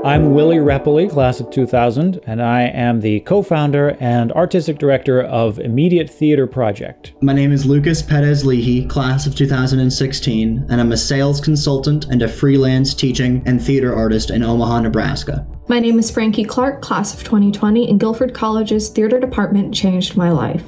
I'm Willie Repoli, class of 2000, and I am the co-founder and artistic director of Immediate Theater Project. My name is Lucas Perez-Leahy, class of 2016, and I'm a sales consultant and a freelance teaching and theater artist in Omaha, Nebraska. My name is Frankie Clark, class of 2020, and Guilford College's theater department changed my life.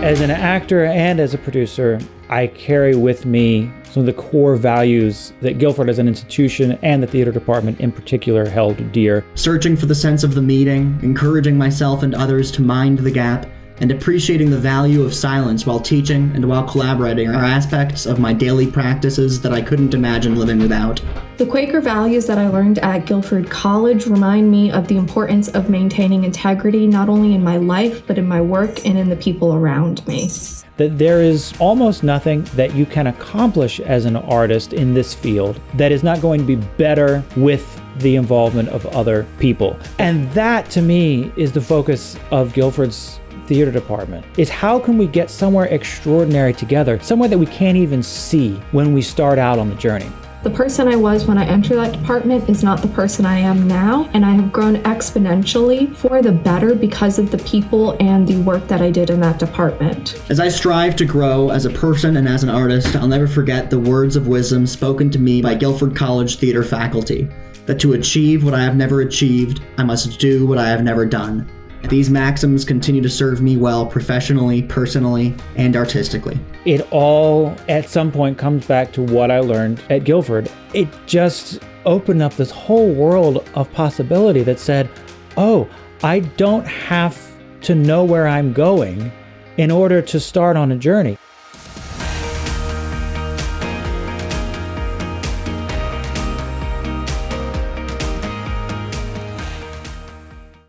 As an actor and as a producer, I carry with me some of the core values that Guilford as an institution and the theater department in particular held dear. Searching for the sense of the meeting, encouraging myself and others to mind the gap, and appreciating the value of silence while teaching and while collaborating are aspects of my daily practices that I couldn't imagine living without. The Quaker values that I learned at Guilford College remind me of the importance of maintaining integrity not only in my life, but in my work and in the people around me. That there is almost nothing that you can accomplish as an artist in this field that is not going to be better with the involvement of other people. And that, to me, is the focus of Guilford's theater department, is how can we get somewhere extraordinary together, somewhere that we can't even see when we start out on the journey. The person I was when I entered that department is not the person I am now, and I have grown exponentially for the better because of the people and the work that I did in that department. As I strive to grow as a person and as an artist, I'll never forget the words of wisdom spoken to me by Guilford College theater faculty, that to achieve what I have never achieved, I must do what I have never done. These maxims continue to serve me well professionally, personally, and artistically. It all, at some point, comes back to what I learned at Guilford. It just opened up this whole world of possibility that said, oh, I don't have to know where I'm going in order to start on a journey.